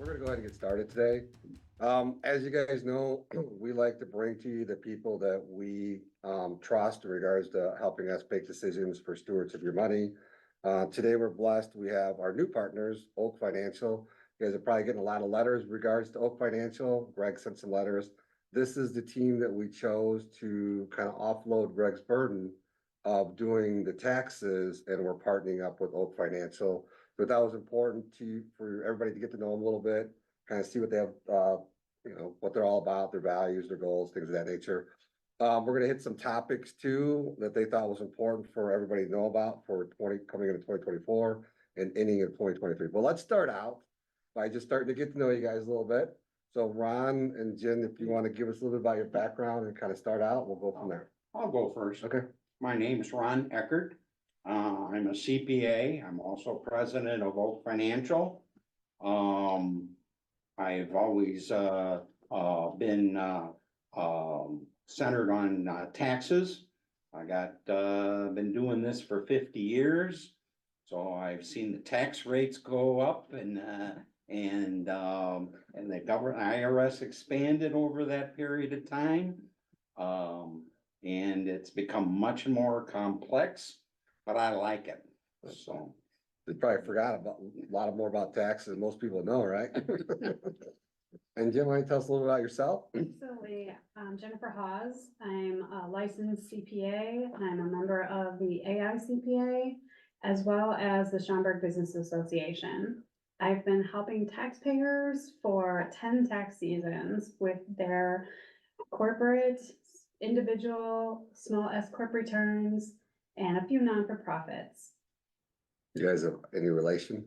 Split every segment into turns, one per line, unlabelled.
we're gonna go ahead and get started today. As you guys know, we like to bring to you the people that we trust in regards to helping us make decisions for stewards of your money. Today we're blessed. We have our new partners, Oak Financial. You guys are probably getting a lot of letters in regards to Oak Financial. Greg sent some letters. This is the team that we chose to kind of offload Greg's burden of doing the taxes, and we're partnering up with Oak Financial. But that was important for everybody to get to know them a little bit, kind of see what they have, what they're all about, their values, their goals, things of that nature. We're gonna hit some topics too that they thought was important for everybody to know about for coming into 2024 and ending in 2023. Well, let's start out by just starting to get to know you guys a little bit. So Ron and Jen, if you want to give us a little bit about your background and kind of start out, we'll go from there.
I'll go first.
Okay.
My name is Ron Eckert. I'm a CPA. I'm also president of Oak Financial. I've always been centered on taxes. I been doing this for 50 years, so I've seen the tax rates go up and the government IRS expanded over that period of time, and it's become much more complex. But I like it, so.
They probably forgot about a lot more about taxes than most people know, right? And Jim, why don't you tell us a little about yourself?
Absolutely. Jennifer Hawes. I'm a licensed CPA. I'm a member of the AICPA as well as the Schaumburg Business Association. I've been helping taxpayers for 10 tax seasons with their corporate, individual, small S corp returns, and a few non-for-profits.
You guys have any relation?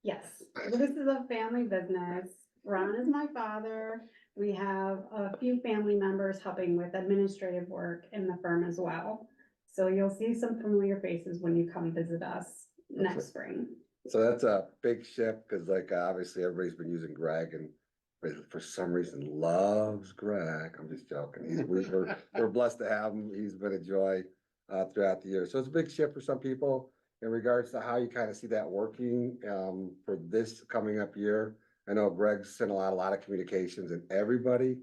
Yes, this is a family business. Ron is my father. We have a few family members helping with administrative work in the firm as well. So you'll see some familiar faces when you come visit us next spring.
So that's a big shift because obviously everybody's been using Greg and for some reason loves Greg. I'm just joking. We're blessed to have him. He's been a joy throughout the year. So it's a big shift for some people in regards to how you kind of see that working for this coming up year. I know Greg sent a lot of communications, and everybody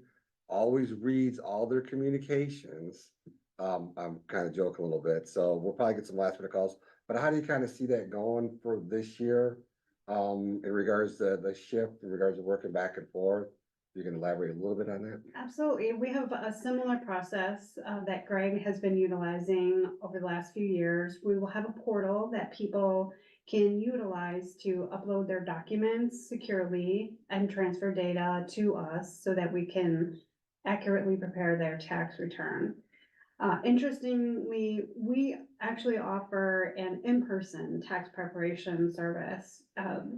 always reads all their communications. I'm kind of joking a little bit, so we'll probably get some last minute calls. But how do you kind of see that going for this year in regards to the shift, in regards to working back and forth? You can elaborate a little bit on that?
Absolutely. We have a similar process that Greg has been utilizing over the last few years. We will have a portal that people can utilize to upload their documents securely and transfer data to us so that we can accurately prepare their tax return. Interestingly, we actually offer an in-person tax preparation service.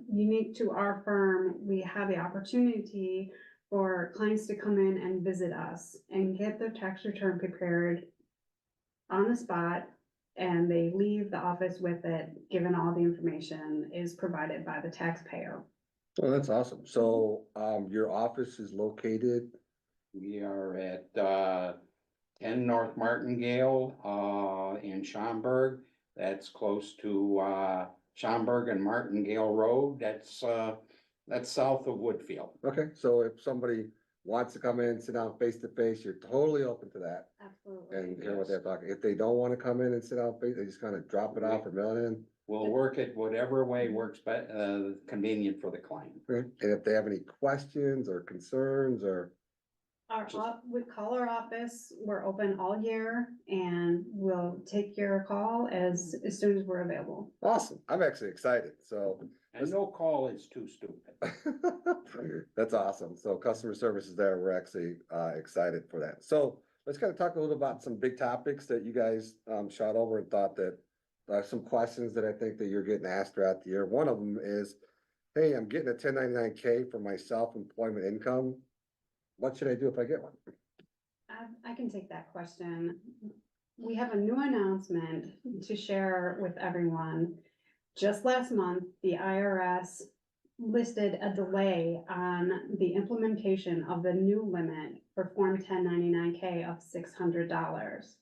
Unique to our firm, we have the opportunity for clients to come in and visit us and get their tax return prepared on the spot, and they leave the office with it, given all the information is provided by the taxpayer.
Oh, that's awesome. So your office is located?
We are at 10 North Martingale in Schaumburg. That's close to Schaumburg and Martingale Road. That's south of Woodfield.
Okay, so if somebody wants to come in, sit down face to face, you're totally open to that.
Absolutely.
And hear what they're talking. If they don't want to come in and sit down face, they just kind of drop it off or mail it in.
We'll work it whatever way works convenient for the client.
Okay. And if they have any questions or concerns or.
We call our office. We're open all year, and we'll take your call as soon as we're available.
Awesome. I'm actually excited. So.
And no call is too stupid.
That's awesome. So customer service is there. We're actually excited for that. So let's kind of talk a little about some big topics that you guys shot over and thought that some questions that I think that you're getting asked throughout the year. One of them is, hey, I'm getting a 1099K for my self-employment income. What should I do if I get one?
I can take that question. We have a new announcement to share with everyone. Just last month, the IRS listed a delay on the implementation of the new limit for Form 1099K of $600.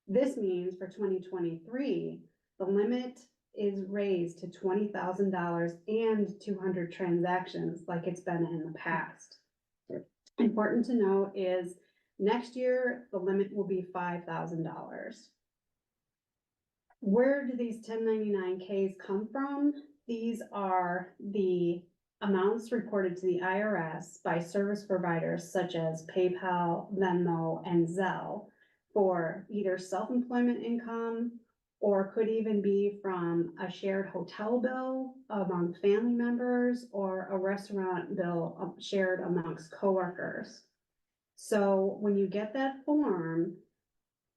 This means for 2023, the limit is raised to $20,000 and 200 transactions like it's been in the past. Important to note is next year, the limit will be $5,000. Where do these 1099-Ks come from? These are the amounts reported to the IRS by service providers such as PayPal, Venmo, and Zelle for either self-employment income, or could even be from a shared hotel bill among family members or a restaurant bill shared amongst coworkers. So when you get that form,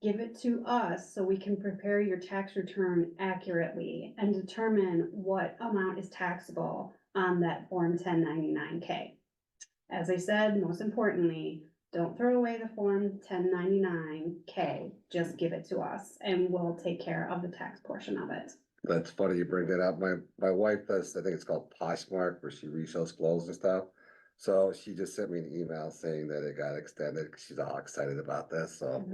give it to us so we can prepare your tax return accurately and determine what amount is taxable on that Form 1099-K. As I said, most importantly, don't throw away the Form 1099-K, just give it to us and we'll take care of the tax portion of it.
That's funny you bring that up. My wife does, I think it's called Poshmark, where she resells clothes and stuff. So she just sent me an email saying that it got extended. She's all excited about this, so.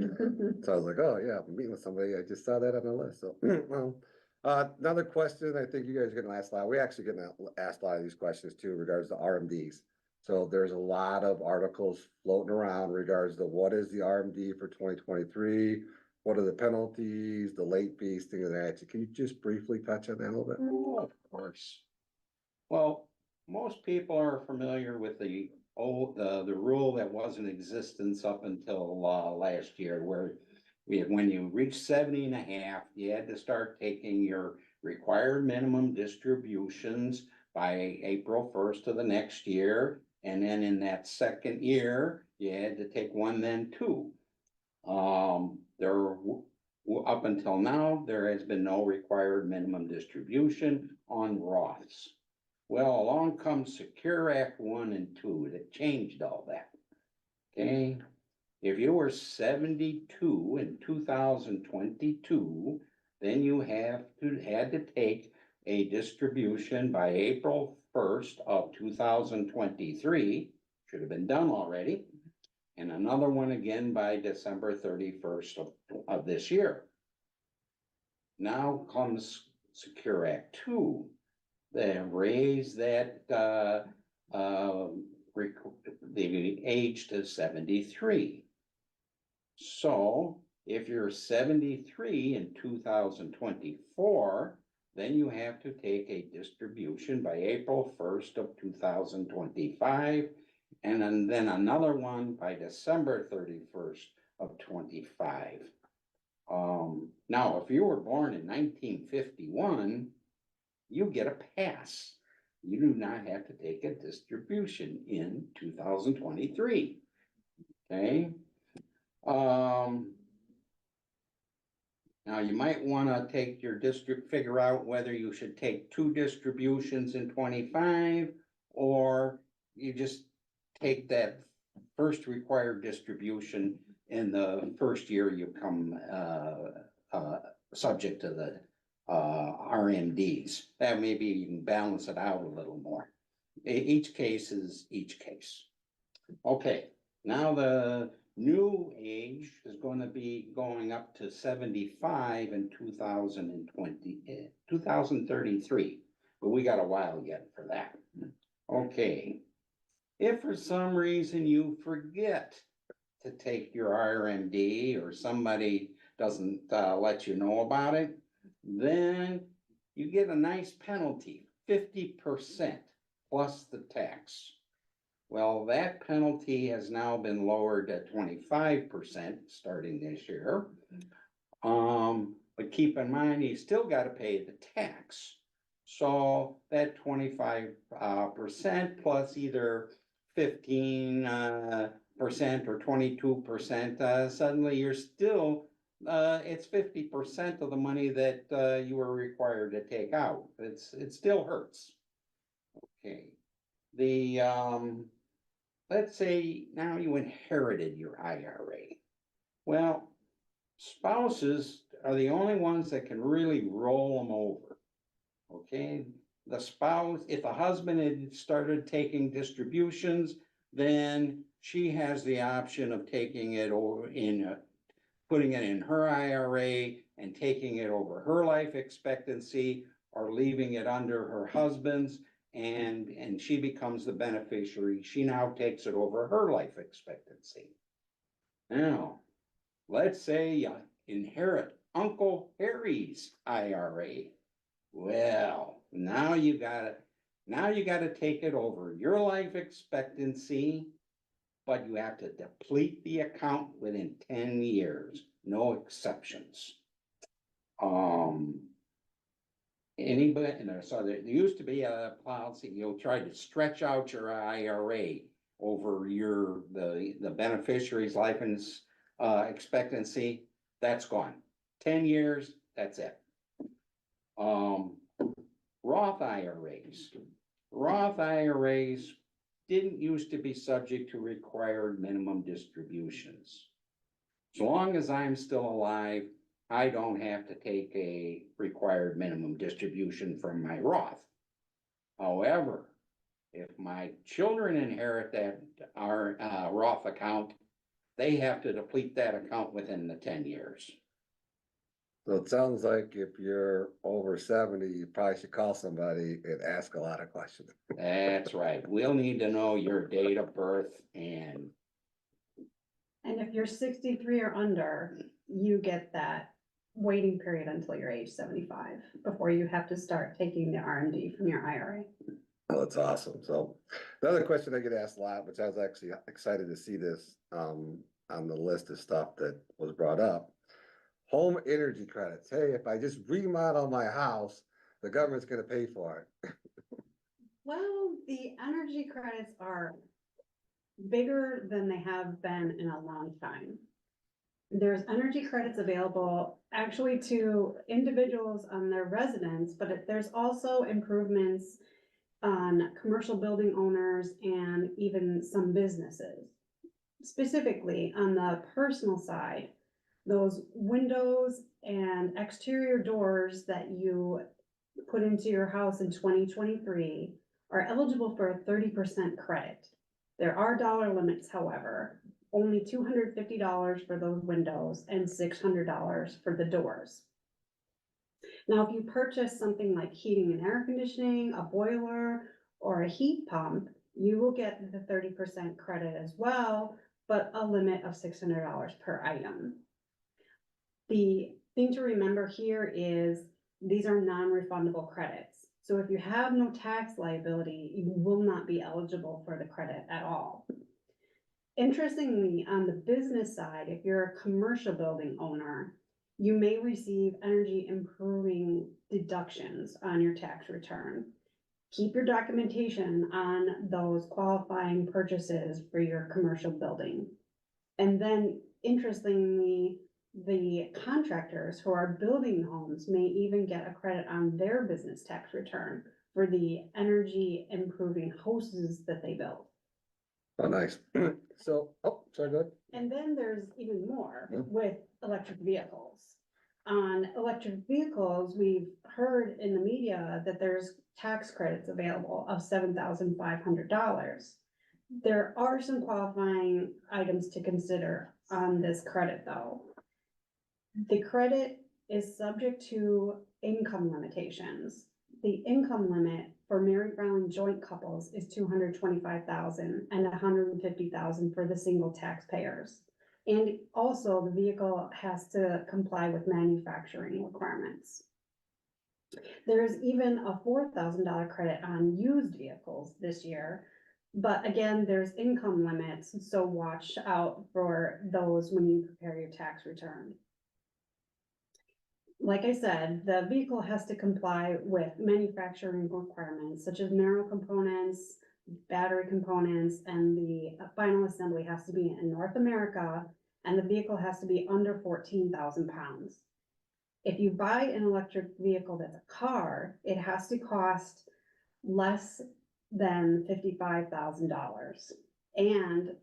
So I was like, oh yeah, I'm meeting with somebody. I just saw that on the list, so. Well, another question, I think you guys are gonna ask a lot. We actually getting asked a lot of these questions too in regards to RMDs. So there's a lot of articles floating around in regards to what is the RMD for 2023? What are the penalties, the late fees, things of that. Can you just briefly touch on that a little bit?
Oh, of course. Well, most people are familiar with the rule that was in existence up until last year, where when you reach 70 and a half, you had to start taking your required minimum distributions by April 1st of the next year. And then in that second year, you had to take one, then two. Up until now, there has been no required minimum distribution on Roths. Well, along comes Secure Act 1 and 2 that changed all that. Okay, if you were 72 in 2022, then you had to take a distribution by April 1st of 2023, should have been done already, and another one again by December 31st of this year. Now comes Secure Act 2. They have raised that the age to 73. So if you're 73 in 2024, then you have to take a distribution by April 1st of 2025, and then another one by December 31st of 25. Now, if you were born in 1951, you get a pass. You do not have to take a distribution in 2023. Okay. Now you might want to take your figure out whether you should take 2 distributions in 25, or you just take that first required distribution in the first year you come subject to the RMDs. That maybe you can balance it out a little more. Each case is each case. Okay, now the new age is going to be going up to 75 in 2033, but we got a while yet for that. Okay, if for some reason you forget to take your RMD, or somebody doesn't let you know about it, then you get a nice penalty, 50% plus the tax. Well, that penalty has now been lowered to 25% starting this year. But keep in mind, you still got to pay the tax. So that 25% plus either 15% or 22%, suddenly you're still, it's 50% of the money that you were required to take out. It still hurts. Okay. Let's say now you inherited your IRA. Well, spouses are the only ones that can really roll them over. Okay, the spouse, if the husband had started taking distributions, then she has the option of taking it over in putting it in her IRA and taking it over her life expectancy, or leaving it under her husband's, and she becomes the beneficiary. She now takes it over her life expectancy. Now, let's say you inherit Uncle Harry's IRA. Well, now you gotta take it over your life expectancy, but you have to deplete the account within 10 years, no exceptions. Anybody, so there used to be a policy, you'll try to stretch out your IRA over the beneficiary's life and expectancy. That's gone. 10 years, that's it. Roth IRAs. Roth IRAs didn't used to be subject to required minimum distributions. As long as I'm still alive, I don't have to take a required minimum distribution from my Roth. However, if my children inherit that our Roth account, they have to deplete that account within the 10 years.
So it sounds like if you're over 70, you probably should call somebody and ask a lot of questions.
That's right. We'll need to know your date of birth and
And if you're 63 or under, you get that waiting period until you're age 75 before you have to start taking the RMD from your IRA.
Oh, that's awesome. So another question I get asked a lot, which I was actually excited to see this on the list of stuff that was brought up. Home energy credits. Hey, if I just remodel my house, the government's gonna pay for it.
Well, the energy credits are bigger than they have been in a long time. There's energy credits available actually to individuals on their residence, but there's also improvements on commercial building owners and even some businesses. Specifically on the personal side, those windows and exterior doors that you put into your house in 2023 are eligible for a 30% credit. There are dollar limits, however, only $250 for those windows and $600 for the doors. Now, if you purchase something like heating and air conditioning, a boiler, or a heat pump, you will get the 30% credit as well, but a limit of $600 per item. The thing to remember here is these are non-refundable credits. So if you have no tax liability, you will not be eligible for the credit at all. Interestingly, on the business side, if you're a commercial building owner, you may receive energy improving deductions on your tax return. Keep your documentation on those qualifying purchases for your commercial building. And then interestingly, the contractors who are building homes may even get a credit on their business tax return for the energy improving houses that they build.
Oh, nice. So, oh, sorry, go ahead.
And then there's even more with electric vehicles. On electric vehicles, we've heard in the media that there's tax credits available of $7,500. There are some qualifying items to consider on this credit though. The credit is subject to income limitations. The income limit for married filing joint couples is $225,000 and $150,000 for the single taxpayers. And also the vehicle has to comply with manufacturing requirements. There is even a $4,000 credit on used vehicles this year. But again, there's income limits, so watch out for those when you prepare your tax return. Like I said, the vehicle has to comply with manufacturing requirements such as mineral components, battery components, and the final assembly has to be in North America, and the vehicle has to be under 14,000 pounds. If you buy an electric vehicle that's a car, it has to cost less than $55,000. And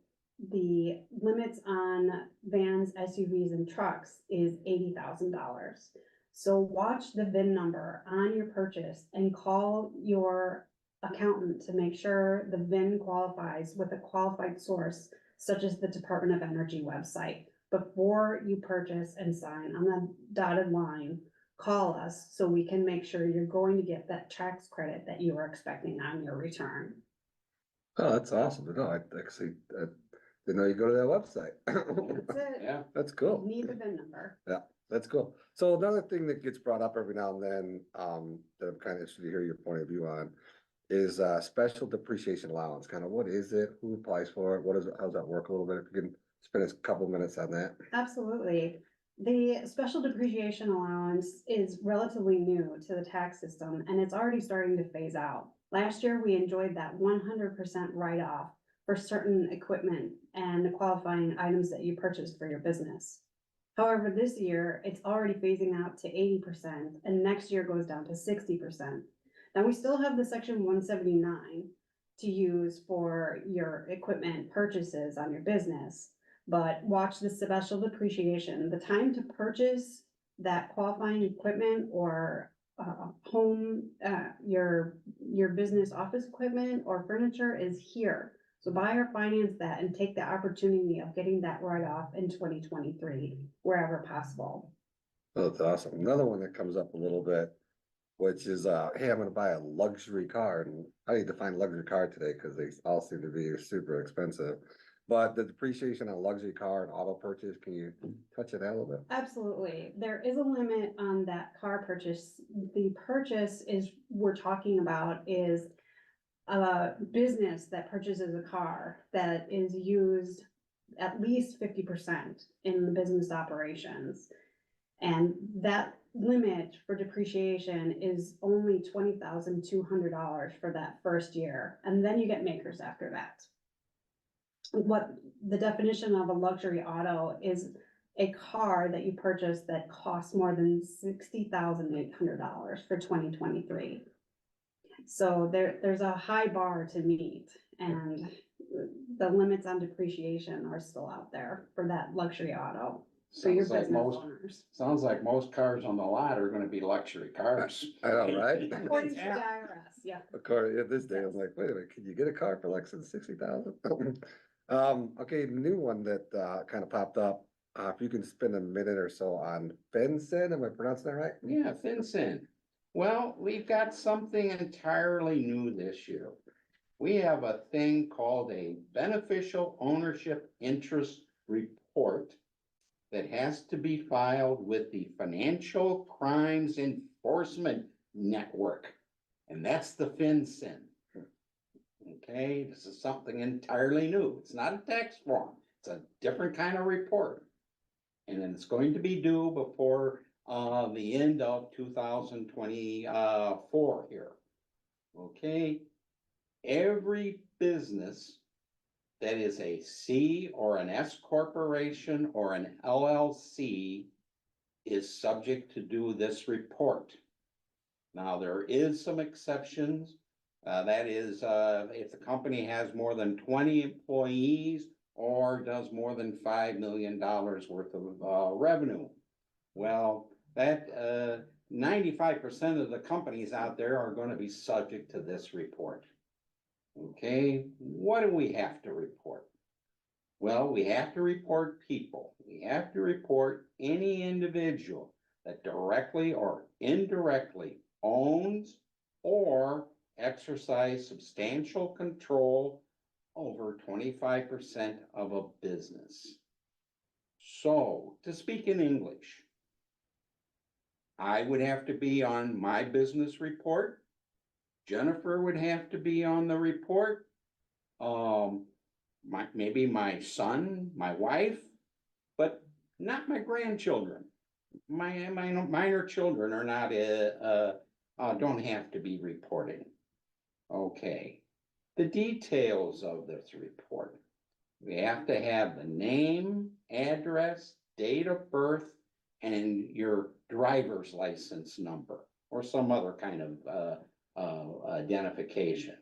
the limits on vans, SUVs, and trucks is $80,000. So watch the VIN number on your purchase and call your accountant to make sure the VIN qualifies with a qualified source, such as the Department of Energy website. before you purchase and sign on the dotted line, call us so we can make sure you're going to get that tax credit that you were expecting on your return.
Oh, that's awesome. No, I actually, didn't know you go to that website.
That's it.
Yeah,
That's
You
cool.
need the VIN number.
Yeah, that's cool. So another thing that gets brought up every now and then, that I'm kind of interested to hear your point of view on is, special depreciation allowance. Kind of what is it? Who applies for it? What is it? How does that work a little bit? If you can spend a couple minutes on that.
Absolutely. The special depreciation allowance is relatively new to the tax system and it's already starting to phase out. Last year, we enjoyed that 100% write-off for certain equipment and the qualifying items that you purchased for your business. However, this year, it's already phasing out to 80% and next year goes down to 60%. Now, we still have the section 179 to use for your equipment purchases on your business. But watch the special depreciation, the time to purchase that qualifying equipment or home, your business office equipment or furniture is here. So buy or finance that and take the opportunity of getting that write-off in 2023, wherever possible.
Oh, that's awesome. Another one that comes up a little bit, which is, hey, I'm gonna buy a luxury car, and I need to find luxury car today because they all seem to be super expensive. But the depreciation on a luxury car and auto purchase, can you touch on that a little bit?
Absolutely. There is a limit on that car purchase. The purchase is, we're talking about is a business that purchases a car that is used at least 50% in the business operations. And that limit for depreciation is only $20,200 for that first year. And then you get makers after that. What the definition of a luxury auto is a car that you purchase that costs more than $60,800 for 2023. So there's a high bar to meet and the limits on depreciation are still out there for that luxury auto. For your
sounds like
business
most,
owners.
sounds like most cars on the lot are gonna be luxury cars.
I know, right?
According to the
Yeah.
IRS, yeah.
According, at this day, I'm like, wait a minute, can you get a car for less than 60,000? Okay, new one that, kind of popped up. If you can spend a minute or so on FinCEN, am I pronouncing that right?
Yeah, FinCEN. Well, we've got something entirely new this year. We have a thing called a beneficial ownership interest report that has to be filed with the Financial Crimes Enforcement Network. And that's the FinCEN. Okay, this is something entirely new. It's not a tax form. It's a different kind of report. And then it's going to be due before the end of 2024 here. Okay, every business that is a C or an S corporation or an LLC is subject to do this report. Now, there is some exceptions. That is, if the company has more than 20 employees or does more than $5 million worth of revenue. Well, that 95% of the companies out there are going to be subject to this report. Okay, what do we have to report? Well, we have to report people. We have to report any individual that directly or indirectly owns or exercise substantial control over 25% of a business. So, to speak in English, I would have to be on my business report. Jennifer would have to be on the report. Maybe my son, my wife, but not my grandchildren. My minor children are not, don't have to be reporting. Okay, the details of this report. We have to have the name, address, date of birth, and your driver's license number or some other kind of identification.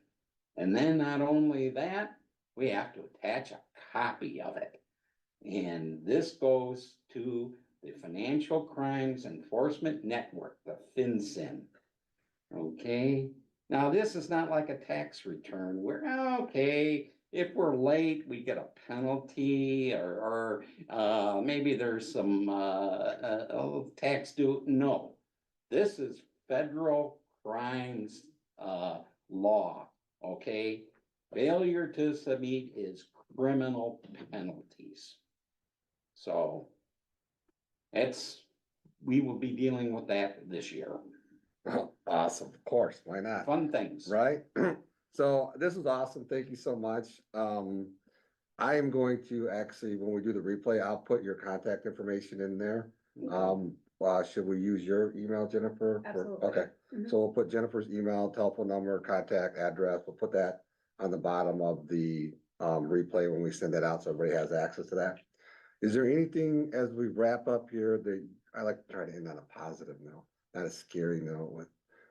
And then not only that, we have to attach a copy of it. And this goes to the Financial Crimes Enforcement Network, the FinCEN. Okay, now this is not like a tax return where, okay, if we're late, we get a penalty or, maybe there's some, tax due. No. This is federal crimes, law, okay? Failure to submit is criminal penalties. So we will be dealing with that this year.
Awesome, of course, why not?
Fun things.
Right? So this is awesome. Thank you so much. I am going to actually, when we do the replay, I'll put your contact information in there. Should we use your email, Jennifer?
Absolutely.
Okay,
Mhm.
so we'll put Jennifer's email, telephone number, contact address. We'll put that on the bottom of the replay when we send that out, so everybody has access to that. Is there anything as we wrap up here that I like to try to end on a positive note, not a scary note with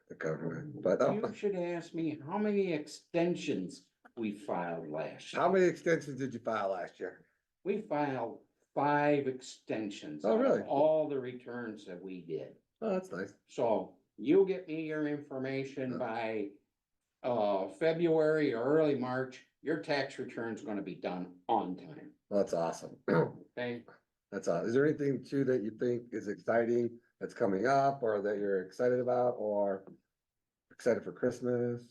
the government, but
You should ask me how many extensions we filed last year.
how many extensions did you file last year?
We filed 5 extensions.
Oh,
out of
really?
all the returns that we did.
Oh, that's nice.
So you get me your information by February or early March, your tax return's gonna be done on time.
Well, that's awesome.
Okay?
That's awesome. Is there anything too that you think is exciting that's coming up or that you're excited about or excited for Christmas?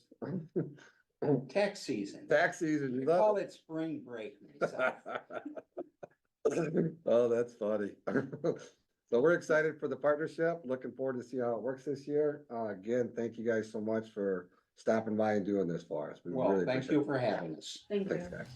Tax season.
Tax season,
We
you
call
love
it spring break myself.
it? Oh, that's funny. So we're excited for the partnership. Looking forward to see how it works this year. Again, thank you guys so much for stopping by and doing this for us. We
Well,
really
thank
appreciate
you
it.
for having us.
Thank you.
Thanks, guys.